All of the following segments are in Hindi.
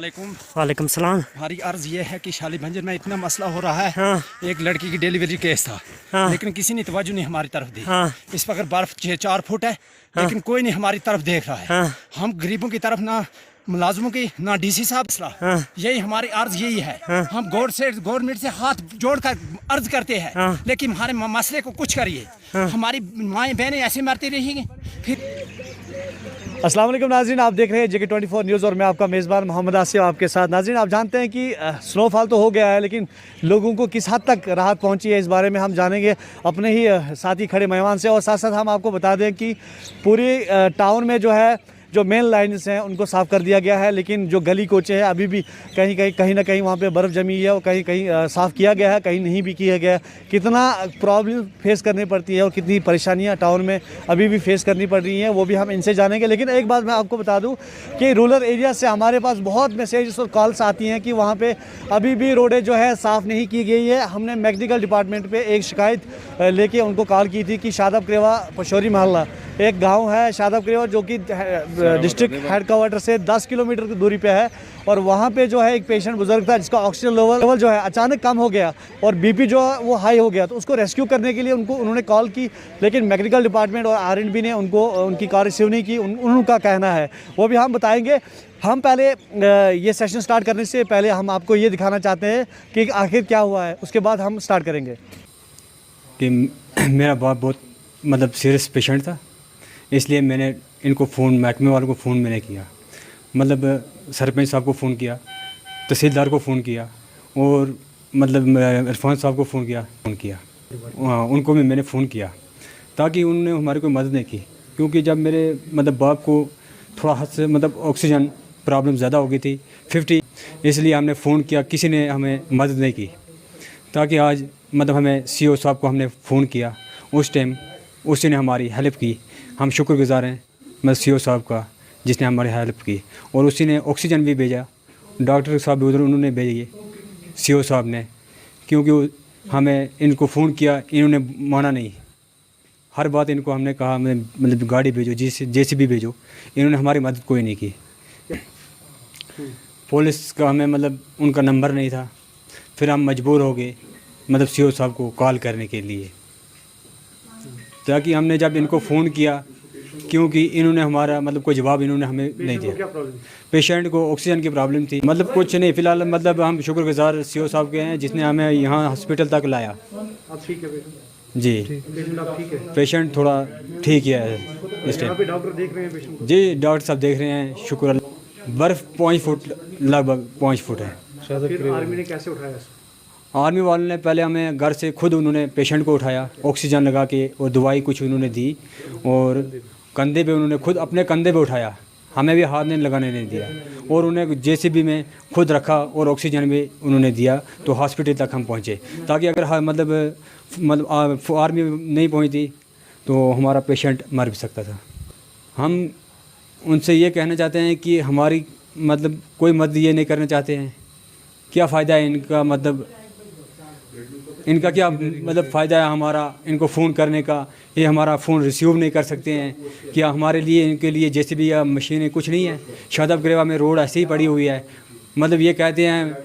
वालेकुम सलाम। हमारी अर्ज़ ये है कि शाली भंजर में इतना मसला हो रहा है। हाँ। एक लड़की की डिलीवरी केस था। हाँ। लेकिन किसी ने तवज्जो नहीं हमारी तरफ दी। हाँ। इस पर बर्फ 4 फुट है। लेकिन कोई नहीं हमारी तरफ देख रहा है। हाँ। हम गरीबों की तरफ ना मुलाजमों की ना डीसी साहब मसला। हाँ। यही हमारी अर्ज यही है। हाँ। हम गवर्नमेंट से हाथ जोड़ कर अर्ज करते हैं। हाँ। लेकिन हमारे मसले को कुछ करिए। हाँ। हमारी माएँ बहनें ऐसे मरती रहेंगी फिर। अस्सलाम वालेकुम नाज़रीन, आप देख रहे हैं JK24 न्यूज़ और मैं आपका मेज़बान मोहम्मद आसिफ आपके साथ। नाज़रीन, आप जानते हैं कि स्नोफॉल तो हो गया है, लेकिन लोगों को किस हद तक राहत पहुंची है इस बारे में हम जानेंगे अपने ही साथी खड़े मेहमान से। और साथ साथ हम आपको बता दें कि पूरी टाउन में जो है जो मेन लाइन्स हैं उनको साफ़ कर दिया गया है, लेकिन जो गली कोचे हैं अभी भी कहीं ना कहीं वहाँ पे बर्फ़ जमी है और कहीं कहीं साफ़ किया गया है, कहीं नहीं भी किया गया है। कितना प्रॉब्लम फेस करनी पड़ती है और कितनी परेशानियाँ टाउन में अभी भी फेस करनी पड़ रही हैं वो भी हम इनसे जानेंगे। लेकिन एक बात मैं आपको बता दूँ कि रूरल एरिया से हमारे पास बहुत मैसेज और कॉल्स आती हैं कि वहाँ पर अभी भी रोडें जो है साफ़ नहीं की गई है। हमने मेडिकल डिपार्टमेंट पर एक शिकायत लेके उनको कॉल की थी कि शादाब करेवा पशौरी मोहल्ला एक गांव है शादाब करेवा जो कि डिस्ट्रिक्ट हेडक्वार्टर से 10 किलोमीटर की दूरी पे है। और वहाँ पे जो है एक पेशेंट बुजुर्ग था जिसका ऑक्सीजन लेवल जो है अचानक कम हो गया और बीपी जो है वो हाई हो गया, तो उसको रेस्क्यू करने के लिए उन्होंने कॉल की, लेकिन मेडिकल डिपार्टमेंट और RNB ने उनकी कॉल रिसीव नहीं की। उनका कहना है वो भी हम बताएंगे। हम पहले ये सेशन स्टार्ट करने से पहले हम आपको ये दिखाना चाहते हैं कि आखिर क्या हुआ है, उसके बाद हम स्टार्ट करेंगे। कि मेरा बाप बहुत सीरियस पेशेंट था, इसलिए मैंने इनको फ़ोन महकमे वालों को फ़ोन मैंने किया, सरपंच साहब को फ़ोन किया, तहसीलदार को फ़ोन किया और इरफान साहब को फ़ोन किया उनको भी मैंने फ़ोन किया ताकि उन्होंने हमारी कोई मदद नहीं की। क्योंकि जब मेरे बाप को थोड़ा हद से ऑक्सीजन प्रॉब्लम ज़्यादा हो गई थी 50, इसलिए हमने फ़ोन किया, किसी ने हमें मदद नहीं की। ताकि आज हमें CO साहब को हमने फ़ोन किया, उस टाइम उसी ने हमारी हेल्प की। हम शुक्रगुज़ार हैं CO साहब का जिसने हमारी हेल्प की, और उसी ने ऑक्सीजन भी भेजा, डॉक्टर साहब भी उधर उन्होंने भेजे CO साहब ने। क्योंकि हमें इनको फ़ोन किया, इन्होंने माना नहीं। हर बात इनको हमने कहा गाड़ी भेजो, JCB भेजो, इन्होंने हमारी मदद कोई नहीं की। पुलिस का हमें उनका नंबर नहीं था, फिर हम मजबूर हो गए CO साहब को कॉल करने के लिए। ताकि हमने जब इनको फ़ोन किया, क्योंकि इन्होंने हमारा कोई जवाब इन्होंने हमें नहीं दिया। पेशेंट को ऑक्सीजन की प्रॉब्लम थी। कुछ नहीं, फ़िलहाल हम शुक्रगुज़ार CO साहब के हैं जिसने हमें यहाँ हॉस्पिटल तक लाया। आप ठीक है जी, पेशेंट थोड़ा ठीक है इस टाइम। डॉक्टर देख रहे हैं पेशेंट को? जी, डॉक्टर साहब देख रहे हैं, शुक्र अल्लाह। बर्फ़ 5 फुट, लगभग 5 फुट है। फिर आर्मी ने कैसे उठाया? आर्मी वालों ने पहले हमें घर से खुद उन्होंने पेशेंट को उठाया, ऑक्सीजन लगा के और दवाई कुछ उन्होंने दी, और कंधे पे उन्होंने खुद अपने कंधे पे उठाया, हमें भी हाथ नहीं लगाने नहीं दिया। और उन्हें JCB में खुद रखा और ऑक्सीजन भी उन्होंने दिया, तो हॉस्पिटल तक हम पहुँचे। ताकि अगर आर्मी नहीं पहुँचती तो हमारा पेशेंट मर भी सकता था। हम उनसे ये कहना चाहते हैं कि हमारी कोई मदद ये नहीं करना चाहते हैं। क्या फ़ायदा है इनका क्या फ़ायदा है हमारा इनको फ़ोन करने का? ये हमारा फ़ोन रिसीव नहीं कर सकते हैं। क्या हमारे लिए इनके लिए JCB या मशीनें कुछ नहीं है? शादाब करेवा में रोड ऐसे ही पड़ी हुई है। ये कहते हैं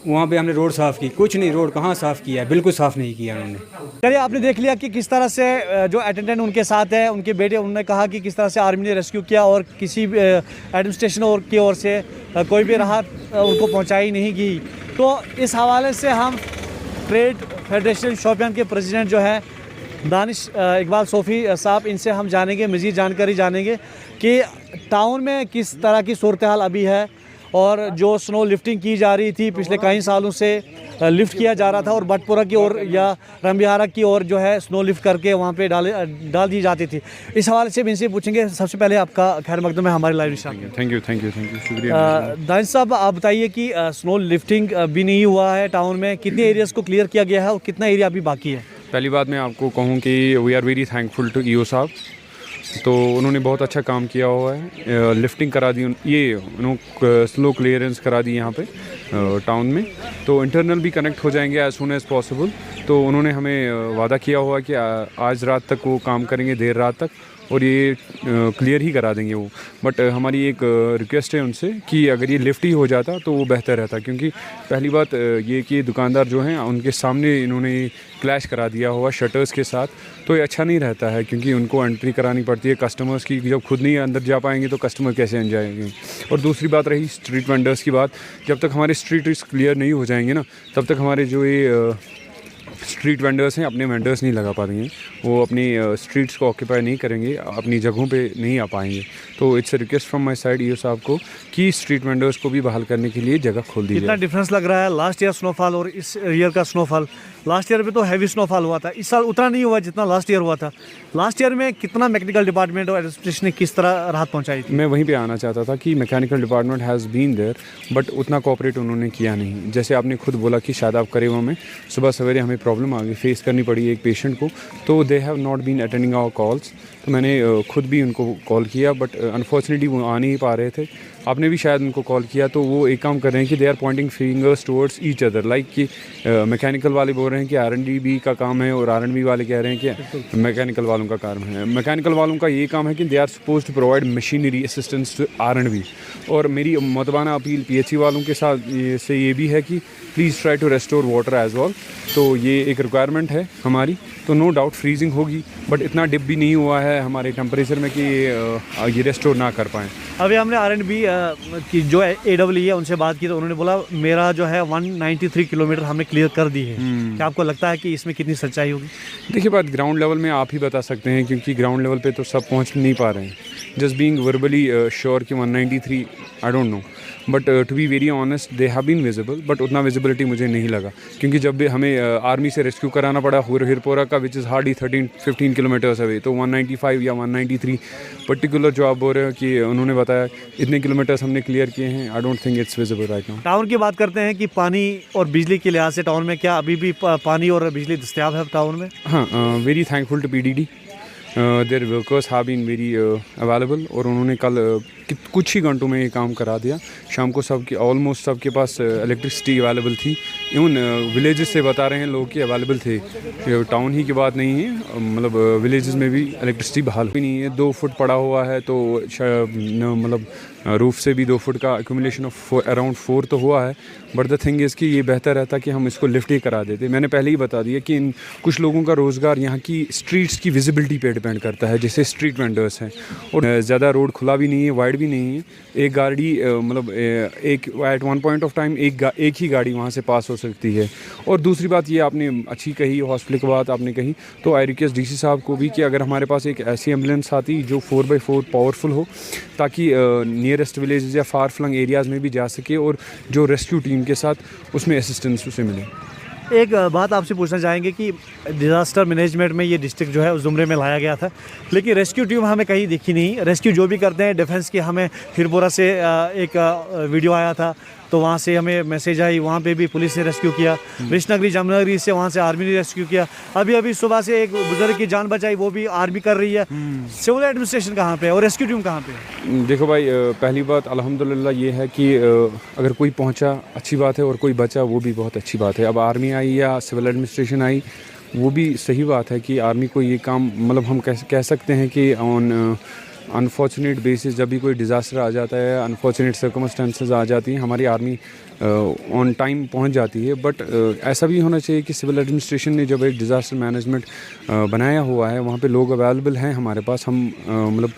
वहाँ पे हमने रोड साफ़ की, कुछ नहीं, रोड कहाँ साफ़ किया है, बिल्कुल साफ़ नहीं किया उन्होंने। चलिए, आपने देख लिया कि किस तरह से जो अटेंडेंट उनके साथ है, उनके बेटे, उन्होंने कहा कि किस तरह से आर्मी ने रेस्क्यू किया और किसी एडमिनिस्ट्रेशन की ओर से कोई भी राहत उनको पहुँचाई नहीं गई। तो इस हवाले से हम ट्रेड फेडरेशन शोपियान के प्रेसिडेंट जो है दानिश इकबाल सोफ़ी साहब, इनसे हम जानेंगे, मज़ीद जानकारी जानेंगे कि टाउन में किस तरह की सूरत हाल अभी है। और जो स्नो लिफ्टिंग की जा रही थी पिछले कई सालों से, लिफ्ट किया जा रहा था और बटपुरा की ओर या रमबिहारा की ओर जो है स्नो लिफ्ट करके वहाँ पे डाल दी जाती थी। इस हवाले से भी इनसे पूछेंगे। सबसे पहले आपका खैर मकदम है हमारे लाइव निशान में। थैंक यू, शुक्रिया। दानिश साहब, आप बताइए कि स्नो लिफ्टिंग भी नहीं हुआ है टाउन में, कितने एरियाज़ को क्लियर किया गया है और कितना एरिया अभी बाकी है? पहली बात मैं आपको कहूँ कि we are very thankful to EO साहब। तो उन्होंने बहुत अच्छा काम किया हुआ है, लिफ्टिंग करा दी, ये उन्होंने स्लो क्लियरेंस करा दी यहाँ पे टाउन में। तो इंटरनल भी कनेक्ट हो जाएंगे एज़ सून एज़ पॉसिबल। तो उन्होंने हमें वादा किया हुआ कि आज रात तक वो काम करेंगे, देर रात तक, और ये क्लियर ही करा देंगे वो। बट हमारी एक रिक्वेस्ट है उनसे कि अगर ये लिफ्ट ही हो जाता तो वो बेहतर रहता, क्योंकि पहली बात ये कि दुकानदार जो हैं उनके सामने इन्होंने क्लैश करा दिया हुआ शटर्स के साथ, तो ये अच्छा नहीं रहता है, क्योंकि उनको एंट्री करानी पड़ती है कस्टमर्स की। जब खुद नहीं अंदर जा पाएंगे तो कस्टमर कैसे अंदर जाएंगे। और दूसरी बात रही स्ट्रीट वेंडर्स की बात, जब तक हमारे स्ट्रीट क्लियर नहीं हो जाएंगे ना, तब तक हमारे जो ये स्ट्रीट वेंडर्स हैं अपने वेंडर्स नहीं लगा पाएंगे, वो अपनी स्ट्रीट्स को ऑक्यूपाई नहीं करेंगे, अपनी जगहों पे नहीं आ पाएंगे। तो it's a request from my side EO साहब को कि स्ट्रीट वेंडर्स को भी बहाल करने के लिए जगह खोल दी कितना जाए। डिफरेंस लग रहा है लास्ट ईयर स्नोफॉल और इस ईयर का स्नोफॉल। लास्ट ईयर में तो हैवी स्नोफॉल हुआ था, इस साल उतना नहीं हुआ जितना लास्ट ईयर हुआ था। लास्ट ईयर में कितना मैकेनिकल डिपार्टमेंट और एडमिनिस्ट्रेशन ने किस तरह राहत पहुंचाई थी? मैं वहीं पे आना चाहता था कि mechanical department has been there, but उतना कोऑपरेट उन्होंने किया नहीं। जैसे आपने खुद बोला कि शादाब करेवा में सुबह सवेरे हमें प्रॉब्लम आ गई, फेस करनी पड़ी एक पेशेंट को, तो they have not been attending our calls. तो मैंने खुद भी उनको कॉल किया, बट अनफॉर्चुनेटली वो आ नहीं पा रहे थे। आपने भी शायद उनको कॉल किया, तो वो एक काम कर रहे हैं कि they are pointing fingers towards each other, like कि मैकेनिकल वाले बोल रहे हैं कि R&D का काम है, और R&B वाले कह रहे हैं कि मैकेनिकल वालों का काम है। मैकेनिकल वालों का ये काम है कि they are suppose to provide machinery assistance to R&B। और मेरी मतबाना अपील PHC वालों के साथ से ये भी है कि please try to restore water as well. तो ये एक रिक्वायरमेंट है हमारी। तो नो डाउट फ्रीजिंग होगी, बट इतना डिप भी नहीं हुआ है हमारे टेम्परेचर में कि ये रेस्टोर ना कर पाएँ। अभी हमने R&B की जो AEE है उनसे बात की, तो उन्होंने बोला मेरा जो है 193 किलोमीटर हमने क्लियर कर दी है। क्या आपको लगता है कि इसमें कितनी सच्चाई होगी? देखिए, बात ग्राउंड लेवल में आप ही बता सकते हैं, क्योंकि ग्राउंड लेवल पे तो सब पहुंच नहीं पा रहे हैं। जस्ट बीइंग वर्बली श्योर कि 193 I don't know, but to be very honest they have been visible, but उतना विजिबिलिटी मुझे नहीं लगा, क्योंकि जब भी हमें आर्मी से रेस्क्यू कराना पड़ा हिरपोरा का, which is hardly 13-15 kilometres away, तो 195 या 193 पर्टिकुलर जो आप बोल रहे हो कि उन्होंने बताया इतने किलोमीटर्स हमने क्लियर किए हैं, I don't think it's visible right now. Town की बात करते हैं कि पानी और बिजली के लिहाज से टाउन में क्या अभी भी पानी और बिजली दस्तियाब है टाउन में? हाँ, very thankful to PDD, their workers have been very available, और उन्होंने कल कुछ ही घंटों में ये काम करा दिया। शाम को सबके ऑलमोस्ट सबके पास इलेक्ट्रिसिटी अवेलेबल थी। इवन विलेजेस से बता रहे हैं लोग कि अवेलेबल थे, टाउन ही की बात नहीं है, मतलब विलेजेस में भी इलेक्ट्रिसिटी बहाल भी नहीं है। 2 फुट पड़ा हुआ है, तो मतलब रूफ से भी 2 फुट का एक्यूमुलेशन ऑफ अराउंड 4 तो हुआ है। बट द थिंग इज़ कि ये बेहतर रहता कि हम इसको लिफ्ट ही करा देते। मैंने पहले ही बता दिया कि इन कुछ लोगों का रोज़गार यहाँ की स्ट्रीट्स की विजिबिलिटी पे डिपेंड करता है, जैसे स्ट्रीट वेंडर्स हैं, और ज़्यादा रोड खुला भी नहीं है, वाइड भी नहीं है। एक गाड़ी मतलब एक at one point of time एक ही गाड़ी वहाँ से पास हो सकती है। और दूसरी बात ये आपने अच्छी कही, हॉस्पिटल की बात आपने कही, तो आई रिक्वेस्ट DC साहब को भी कि अगर हमारे पास एक ऐसी एम्बुलेंस आती जो 4x4 पावरफुल हो, ताकि नियरेस्ट विलेज या फार फ्लंग एरियाज़ में भी जा सके, और जो रेस्क्यू टीम के साथ उसमें असिस्टेंस उसे मिले। एक बात आपसे पूछना चाहेंगे कि डिज़ास्टर मैनेजमेंट में ये डिस्ट्रिक्ट जो है उस ज़ुमरे में लाया गया था, लेकिन रेस्क्यू टीम हमें कहीं दिखी नहीं। रेस्क्यू जो भी करते हैं डिफेंस की, हमें हिरपोरा से एक वीडियो आया था, तो वहाँ से हमें मैसेज आई, वहाँ पे भी पुलिस ने रेस्क्यू किया। विशनगरी जामनगरी से वहाँ से आर्मी ने रेस्क्यू किया। अभी सुबह से एक बुजुर्ग की जान बचाई, वो भी आर्मी कर रही है। सिविल एडमिनिस्ट्रेशन कहाँ पे है और रेस्क्यू टीम कहाँ पे है? देखो भाई, पहली बात अल्हम्दुलिल्लाह ये है कि अगर कोई पहुंचा अच्छी बात है, और कोई बचा वो भी बहुत अच्छी बात है। अब आर्मी आई या सिविल एडमिनिस्ट्रेशन आई, वो भी सही बात है कि आर्मी को ये काम, मतलब हम कह सकते हैं कि ऑन अनफॉर्चुनेट बेसिस जब भी कोई डिज़ास्टर आ जाता है, अनफॉर्चुनेट सर्कमस्टेंसेस आ जाती हैं, हमारी आर्मी ऑन टाइम पहुंच जाती है। बट ऐसा भी होना चाहिए कि सिविल एडमिनिस्ट्रेशन ने जब एक डिज़ास्टर मैनेजमेंट बनाया हुआ है, वहाँ पे लोग अवेलेबल हैं हमारे पास, हम मतलब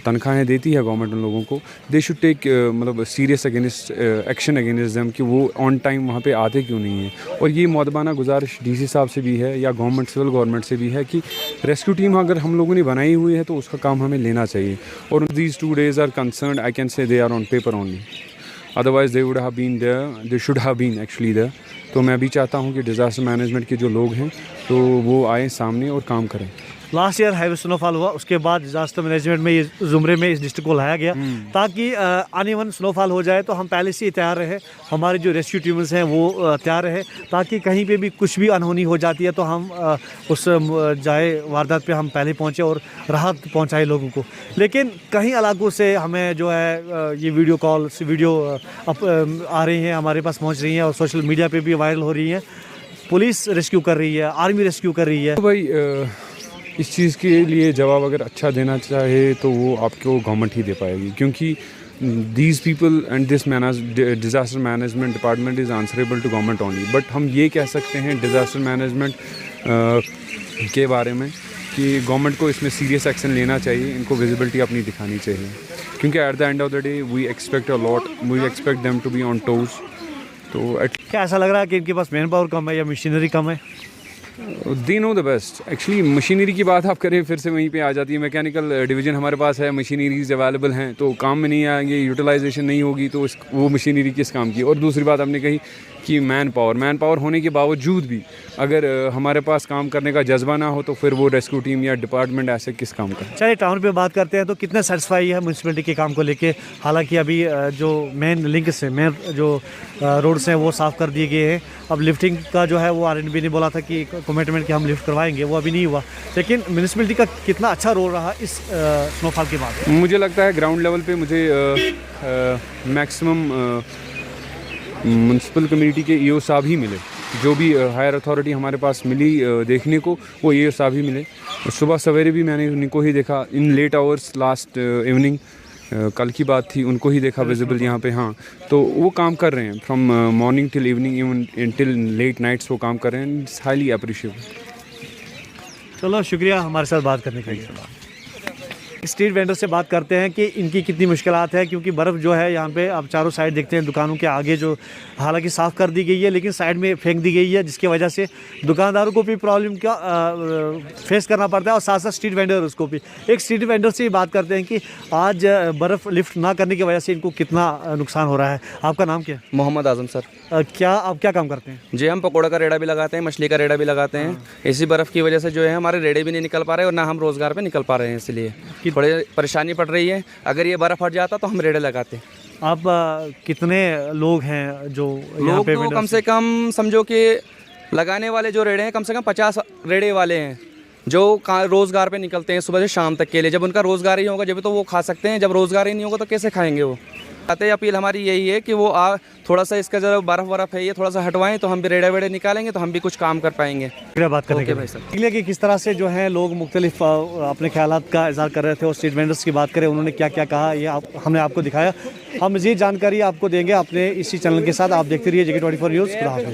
तनख्वाहें देती है गवर्नमेंट उन लोगों को, दे शुड टेक मतलब serious against action against them कि वो ऑन टाइम वहाँ पे आते क्यों नहीं हैं। और ये मौदबाना गुजारिश DC साहब से भी है या गवर्नमेंट सिविल गवर्नमेंट से भी है कि रेस्क्यू टीम अगर हम लोगों ने बनाई हुई है तो उसका काम हमें लेना चाहिए। और these 2 days are concerned, I can say they are on paper only, otherwise they would have been there, they should have been actually there. तो मैं भी चाहता हूँ कि डिज़ास्टर मैनेजमेंट के जो लोग हैं तो वो आए सामने और काम करें। लास्ट ईयर हैवी स्नोफॉल हुआ, उसके बाद डिजास्टर मैनेजमेंट में ये ज़ुमरे में इस डिस्ट्रिक्ट को लाया गया ताकि अनइवन स्नोफॉल हो जाए तो हम पहले से ही तैयार रहे, हमारे जो रेस्क्यू टीम्स हैं वो तैयार रहे, ताकि कहीं पे भी कुछ भी अनहोनी हो जाती है तो हम उस जाए वारदात पे हम पहले पहुँचे और राहत पहुँचाए लोगों को। लेकिन कहीं इलाकों से हमें जो है ये वीडियो कॉल्स वीडियो आ रही हैं, हमारे पास पहुँच रही हैं और सोशल मीडिया पर भी वायरल हो रही हैं। पुलिस रेस्क्यू कर रही है, आर्मी रेस्क्यू कर रही है। तो भाई इस चीज़ के लिए जवाब अगर अच्छा देना चाहे तो वो आपको गवर्नमेंट ही दे पाएगी, क्योंकि these people and this disaster management department is answerable to government only. But हम ये कह सकते हैं डिज़ास्टर मैनेजमेंट के बारे में कि गवर्नमेंट को इसमें सीरियस एक्शन लेना चाहिए, इनको विजिबिलिटी अपनी दिखानी चाहिए, क्योंकि at the end of the day we expect a lot, we expect them to be on toes. तो क्या ऐसा लग रहा है कि इनके पास मैन पावर कम है या मशीनरी कम है? They know the best. Actually machinery की बात आप करें फिर से वहीं पे आ जाती है। मैकेनिकल डिवीज़न हमारे पास है, मशीनरीज अवेलेबल हैं, तो काम में नहीं आएंगे, यूटिलाइजेशन नहीं होगी तो वो मशीनरी किस काम की। और दूसरी बात आपने कही कि मैन पावर होने के बावजूद भी अगर हमारे पास काम करने का जज्बा ना हो तो फिर वो रेस्क्यू टीम या डिपार्टमेंट ऐसे किस काम का। चलिए टाउन पे बात करते हैं, तो कितने सेटिस्फाई है म्यूनसिपलिटी के काम को लेके? हालांकि अभी जो मेन लिंक्स है, मेन जो रोड्स हैं वो साफ़ कर दिए गए हैं। अब लिफ्टिंग का जो है वो आरएनबी ने बोला था कि कमिटमेंट कि हम लिफ्ट करवाएंगे, वो अभी नहीं हुआ। लेकिन म्यूनसिपलिटी का कितना अच्छा रोल रहा इस स्नोफॉल के बाद? मुझे लगता है ग्राउंड लेवल पे मुझे मैक्सिमम म्यूनसिपल कम्युनिटी के ईओ साहब ही मिले। जो भी हायर अथॉरिटी हमारे पास मिली देखने को, वो ईओ साहब ही मिले। सुबह सवेरे भी मैंने उनको ही देखा, इन लेट आवर्स लास्ट इवनिंग, कल की बात थी, उनको ही देखा विजिबल यहाँ पे। हाँ, तो वो काम कर रहे हैं from morning till evening, even till late nights वो काम कर रहे हैं। It's highly appreciable. चलो शुक्रिया हमारे साथ बात करने के लिए। स्ट्रीट वेंडर से बात करते हैं कि इनकी कितनी मुश्किलात है, क्योंकि बर्फ़ जो है यहाँ पे आप चारों साइड देखते हैं दुकानों के आगे, जो हालांकि साफ़ कर दी गई है लेकिन साइड में फेंक दी गई है, जिसकी वजह से दुकानदारों को भी प्रॉब्लम का फेस करना पड़ता है और साथ साथ स्ट्रीट वेंडर्स को भी। एक स्ट्रीट वेंडर से बात करते हैं कि आज बर्फ़ लिफ्ट ना करने की वजह से इनको कितना नुकसान हो रहा है। आपका नाम क्या है? मोहम्मद आज़म सर। आप क्या काम करते हैं? जी, हम पकौड़ा का रेड़ा भी लगाते हैं, मछली का रेड़ा भी लगाते हैं। इसी बर्फ़ की वजह से जो है हमारे रेड़े भी नहीं निकल पा रहे और ना हम रोज़गार पे निकल पा रहे हैं, इसलिए थोड़ी परेशानी पड़ रही है। अगर ये बर्फ़ हट जाता तो हम रेड़े लगाते। आप कितने लोग हैं जो लोग तो कम से कम समझो कि लगाने वाले जो रेड़े हैं कम से कम 50 रेड़े वाले हैं जो रोज़गार पे निकलते हैं सुबह से शाम तक के लिए। जब उनका रोज़गार ही होगा जब तो वो खा सकते हैं, जब रोज़गार ही नहीं होगा तो कैसे खाएंगे वो। आते अपील हमारी यही है कि वो थोड़ा सा इसका जो बर्फ़ है ये थोड़ा सा हटवाएं तो हम भी रेड़े वेड़े निकालेंगे तो हम भी कुछ काम कर पाएंगे। बात करने के भाई सर कि किस तरह से जो है लोग मुख्तलिफ अपने ख्यालात का इज़हार कर रहे थे और स्ट्रीट वेंडर्स की बात करें उन्होंने क्या क्या कहा, ये हमने आपको दिखाया। हम मज़ीद जानकारी आपको देंगे अपने इसी चैनल के साथ। आप देखते रहिए JK24 न्यूज़। खुदा हाफ़िज़।